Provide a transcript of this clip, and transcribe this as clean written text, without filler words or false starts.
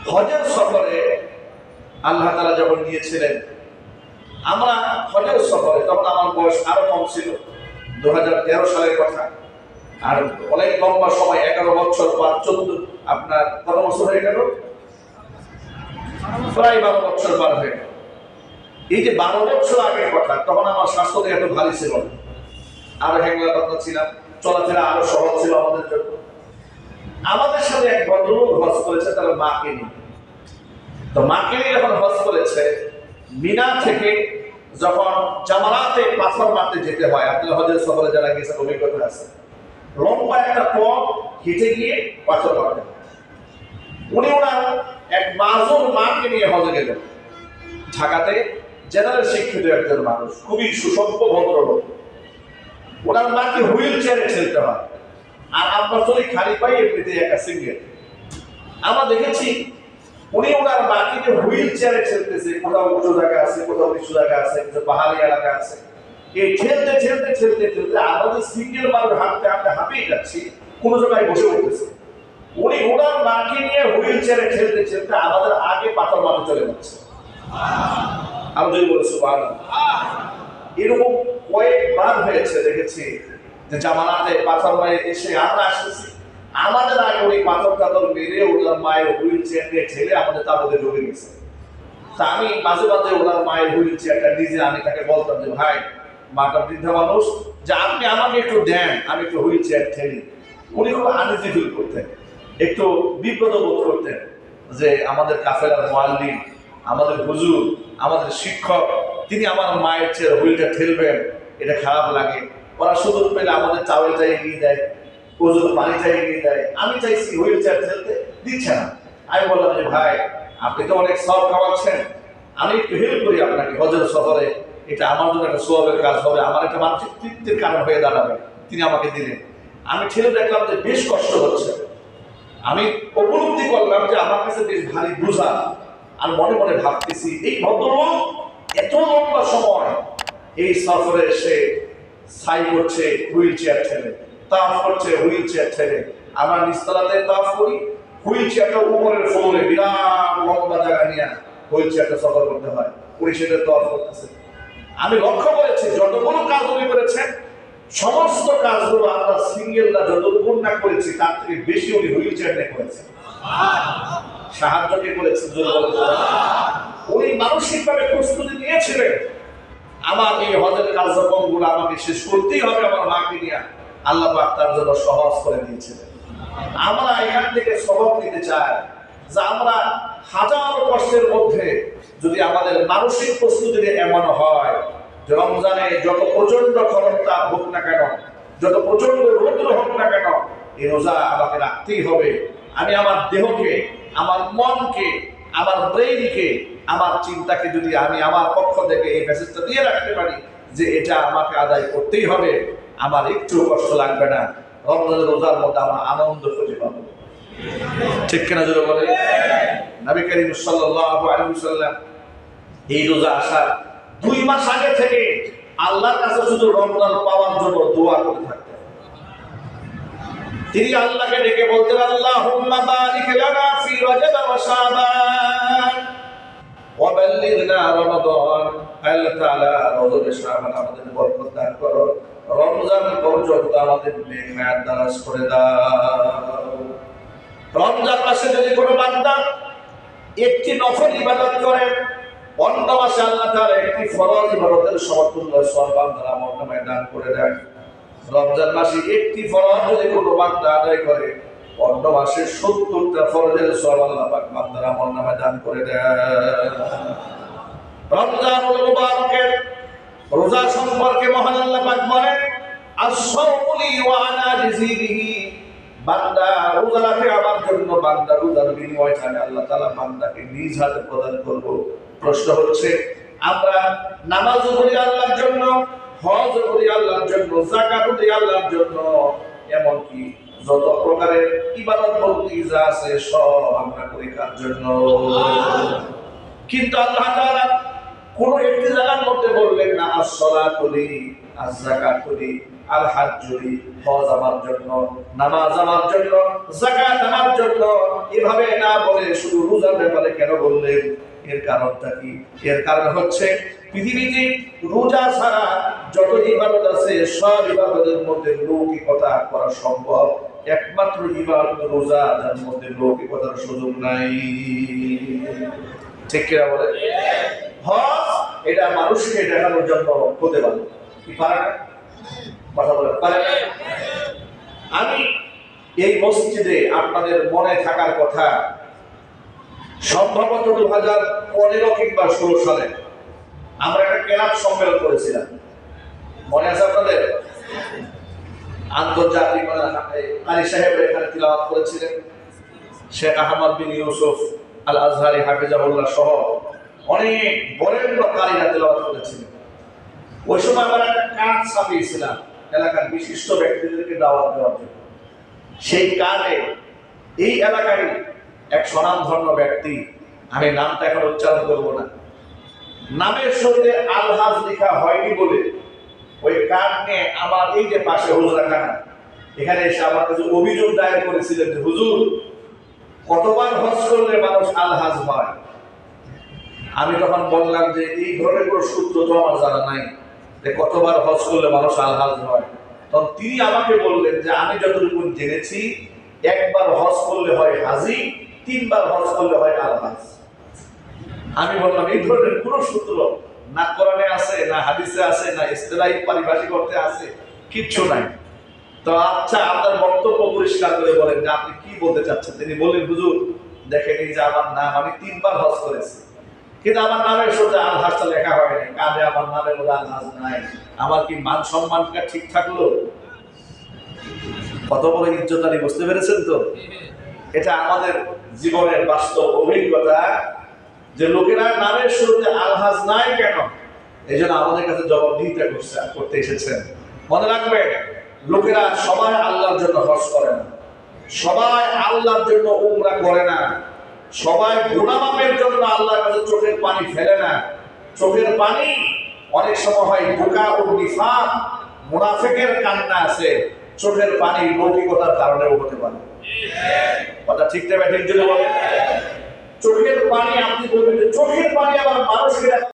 হজের সফরে আল্লাহ তাআলা যখন নিয়েছিলেন, আমরা হজের সফরে, তখন আমার বয়স আরো কম ছিল, 2013 সালের কথা। আর অনেক লম্বা সময়, 11 বছর পর 14, আপনার কত বছর হয়ে গেল? প্রায় 12 বছর পার হয়ে গেল। এই যে 12 বছর আগের কথা, তখন আমার স্বাস্থ্য এত ভারী ছিল না, আরো হ্যাংলা পাতলা ছিলাম, চলাফেরা আরো সহজ ছিল আমাদের জন্য। আমাদের সাথে এক ভদ্রলোক হজ করেছে, তার মাকে নিয়ে। তো মাকে নিয়ে যখন হজ করেছে, মিনা থেকে যখন জামারাতে পাথর মারতে যেতে হয়, আপনার হজের সফরে যারা গেছে অভিজ্ঞতা আছে, লম্বা একটা পথ হেঁটে গিয়ে পাথর মারতে হয়। উনি ওনার এক মাজুর মাকে নিয়ে হজে গেলেন। ঢাকাতে জেনারেল শিক্ষিত একজন মানুষ, খুবই সুসভ্য ভদ্রলোক। ওনার মাকে হুইল চেয়ারে ঠেলতে হয়, আর আমরা চলি খালি পাই, এমনিতে একা সিঙ্গেল। আমরা দেখেছি উনি ওনার মাকে যে হুইল চেয়ারে ঠেলতেছে, কোথাও উঁচু জায়গা আছে, কোথাও নিচু জায়গা আছে, কোথাও পাহাড়ি এলাকা আছে, এই ঠেলতে ঠেলতে ঠেলতে ঠেলতে আমাদের সিঙ্গেল মানুষ হাঁটতে হাঁটতে হাঁপিয়ে যাচ্ছি, কোনো জায়গায় বসে উঠতেছে। উনি ওনার মাকে নিয়ে হুইল চেয়ারে ঠেলতে ঠেলতে আমাদের আগে পাথর মারতে চলে যাচ্ছে। আমি যদি বলি সুবহানাল্লাহ। এরকম কয়েকবার হয়েছে, দেখেছি যে জামানাতে পাথর মারে এসে আমরা আসতেছি, আমাদের আগে ওই পাথর টাথর মেরে ওনার মায়ের হুইল চেয়ার দিয়ে ঠেলে আমাদের তাবুতে ঢুকে গেছে। তা আমি মাঝে মাঝে ওনার মায়ের হুইল চেয়ারটা নিজে আমি তাকে বলতাম যে ভাই, মাটা বৃদ্ধা মানুষ, যে আপনি আমাকে একটু দেন, আমি একটু হুইল চেয়ার ঠেলি। উনি খুব আনইজি ফিল করতেন, একটু বিব্রত বোধ করতেন যে আমাদের কাফেলার মুআল্লিম, আমাদের হুজুর, আমাদের শিক্ষক, তিনি আমার মায়ের চেয়ার হুইলটা ঠেলবেন, এটা খারাপ লাগে। ওরা সুযোগ পেলে আমাদের চাউলটা এগিয়ে দেয়, ওজুর পানিটা এগিয়ে দেয়, আমি চাইছি হুইল চেয়ার ঠেলতে, দিচ্ছে না। আমি বললাম যে ভাই, আপনি তো অনেক সওয়াব কামাচ্ছেন, আমি একটু হেল্প করি আপনাকে হজের সফরে, এটা আমার জন্য একটা সওয়াবের কাজ হবে, আমার একটা মানসিক তৃপ্তির কারণ হয়ে দাঁড়াবে। তিনি আমাকে দিলেন। আমি ঠেলে দেখলাম যে বেশ কষ্ট হচ্ছে। আমি উপলব্ধি করলাম যে আমার কাছে বেশ ভারী বোঝা। আর মনে মনে ভাবতেছি, এই ভদ্রলোক এত লম্বা সময় এই সফরে এসে সাই করছে হুইল চেয়ার ঠেলে, তাফ করছে হুইল চেয়ার ঠেলে। আমরা নিচতলাতে তাফ করি, হুইল চেয়ারটা উপরের ফ্লোরে বিরাট লম্বা জায়গা নিয়ে হুইল চেয়ারটা সফর করতে হয়, উনি সেটা তাফ করতেছে। আমি লক্ষ্য করেছি যতগুলো কাজ উনি করেছেন, সমস্ত কাজগুলো আমরা সিঙ্গেলরা যতটুকু না করেছি, তার থেকে বেশি উনি হুইল চেয়ার নিয়ে করেছেন। সাহায্য কে করেছেন? উনি মানসিকভাবে প্রস্তুতি নিয়েছিলেন, আমার এই হজের কার্যক্রমগুলো আমাকে শেষ করতেই হবে আমার মাকে নিয়ে। আল্লাহ পাক তার জন্য সহজ করে দিয়েছিলেন। আমরা এখান থেকে সবক নিতে চাই যে আমরা হাজার কষ্টের মধ্যে যদি আমাদের মানসিক প্রস্তুতি এমন হয় যে রমজানে যত প্রচন্ড খরচটা হোক না কেন, যত প্রচন্ড রৌদ্র হোক না কেন, এই রোজা আমাকে রাখতেই হবে। আমি আমার দেহকে, আমার মনকে, আমার ব্রেইনকে, আমার চিন্তাকে যদি আমি আমার পক্ষ থেকে এই মেসেজটা দিয়ে রাখতে পারি যে এটা আমাকে আদায় করতেই হবে, আমার একটু কষ্ট লাগবে না, রমজানের রোজার মধ্যে আমরা আনন্দ খুঁজে পাবো। ঠিক কিনা যদি বলে? নবী করিম সাল্লাল্লাহু আলাইহি ওয়াসাল্লাম এই রোজা আসার 2 মাস আগে থেকে আল্লাহর কাছে শুধু রমজান পাওয়ার জন্য দোয়া করতে থাকতেন। তিনি আল্লাহকে ডেকে বলতেন, আল্লাহুম্মা বারিক লানা ফি রজব ওয়া শাবান ওয়া বাল্লিগনা রমাদান। আল্লাহ তাআলা রজব শাবান আমাদের বরকত দান করো, রমজান পর্যন্ত আমাদের নেক হায়াত দারাজ করে দাও। রমজান মাসে যদি কোনো বান্দা একটি নফল ইবাদত করে, অন্য মাসে আল্লাহ তাআলা একটি ফরজ ইবাদতের সমতুল্য সওয়াব বান্দার আমলনামায় দান করে দেন। রমজান মাসে একটি ফরজ যদি কোনো বান্দা আদায় করে, অন্য মাসে 70টা ফরজের সওয়াব আল্লাহ পাক বান্দার আমলনামায় দান করে দেন। রমজানুল মুবারকের রোজা সম্পর্কে মহান আল্লাহ পাক বলেন, আস-সাওমু লি ওয়া আনা আজজি বিহি। বান্দা রোজা রাখে আমার জন্য, বান্দা রোজার বিনিময় চায় আল্লাহ তাআলা বান্দাকে নিজ হাতে প্রদান করব। প্রশ্ন হচ্ছে, আমরা নামাজ পড়ি আল্লাহর জন্য, হজ করি আল্লাহর জন্য, যাকাত দিই আল্লাহর জন্য, এমনকি যত প্রকারের ইবাদত বন্দেগী যা আছে সব আমরা করি কার জন্য? কিন্তু আল্লাহ তাআলা কোন একটি জায়গার মধ্যে বললেন না আস-সালাতু লি, আজ-যাকাতু লি, আল হাজ্জুরি, হজ আমার জন্য, নামাজ আমার জন্য, যাকাত আমার জন্য, এভাবে না বলে শুধু রোজার ব্যাপারে কেন বললেন? এর কারণটা কি? এর কারণ হচ্ছে পৃথিবীতে রোজা ছাড়া যত ইবাদত আছে সব ইবাদতের মধ্যে লৌকিকতা করা সম্ভব, একমাত্র ইবাদত রোজা, যার মধ্যে লৌকিকতার সুযোগ নাই। ঠিক কিনা বলে? হজ এটা মানুষকে দেখানোর জন্য হতে পারে, কি পারে না? কথা বলে পারে না? আমি এই মসজিদে আপনাদের মনে থাকার কথা, সম্ভবত 2015 কিংবা 16 সালে আমরা একটা কেরাত সম্মেলন করেছিলাম, মনে আছে আপনাদের? আন্তর্জাতিক কারি সাহেব এখানে তিলাওয়াত করেছিলেন, শেখ আহমদ বিন ইউসুফ আল আজহারি হাফিজাহুল্লাহ সহ অনেক বরেণ্য কারিরা তিলাওয়াত করেছিলেন। ওই সময় আমরা একটা কার্ড ছাপিয়েছিলাম এলাকার বিশিষ্ট ব্যক্তিদেরকে দাওয়াত দেওয়ার জন্য। সেই কার্ডে এই এলাকায় এক স্বনামধন্য ব্যক্তি, আমি নামটা এখন উচ্চারণ করবো না, নামের সাথে আলহাজ লেখা হয়নি বলে ওই কার্ড নিয়ে আমার এই যে পাশে হুজরাখানা, এখানে এসে আমার কাছে অভিযোগ দায়ের করেছিলেন যে হুজুর, কতবার হজ করলে মানুষ আলহাজ হয়? আমি তখন বললাম যে এই ধরনের কোনো সূত্র তো আমার জানা নাই যে কতবার হজ করলে মানুষ আলহাজ হয়। তখন তিনি আমাকে বললেন যে আমি যতটুকু জেনেছি, একবার হজ করলে হয় হাজি, 3 বার হজ করলে হয় আলহাজ। আমি বললাম এই ধরনের কোন সূত্র না কোরআনে আছে, না হাদিসে আছে, না ইসতিলাহি পারিভাষিক অর্থে আছে, কিচ্ছু নাই। তো আচ্ছা, আপনার বক্তব্য পরিষ্কার করে বলেন যে আপনি কি বলতে চাচ্ছেন। তিনি বললেন, হুজুর দেখেন, এই যে আমার নাম, আমি 3 বার হজ করেছি, কিন্তু আমার নামের সাথে আলহাজটা লেখা হয়নি, কাঁধে আমার নামের মধ্যে আলহাজ নাই। আমার কি মান সম্মানটা ঠিক থাকলো? কত বড় ইজ্জতারি, বুঝতে পেরেছেন তো? এটা আমাদের জীবনের বাস্তব অভিজ্ঞতা যে লোকেরা নামের শুরুতে আলহাজ নাই কেন, এই জন্য আমাদের কাছে জবাবদিহিতা করতে এসেছেন। মনে রাখবেন, লোকেরা সবাই আল্লাহর জন্য হজ করে না, সবাই আল্লাহর জন্য উমরা করে না, সবাই গুনাহ মাফের জন্য আল্লাহর কাছে চোখের পানি ফেলে না। চোখের পানি অনেক সময় হয় বুকা ও নিফাক, মুনাফিকের কান্না আছে, চোখের পানি লৌকিকতার কারণেও হতে পারে। কথা ঠিক না? ঠিক যদি বলেন চোখের পানি, আপনি বলবেন চোখের পানি আবার মানুষকে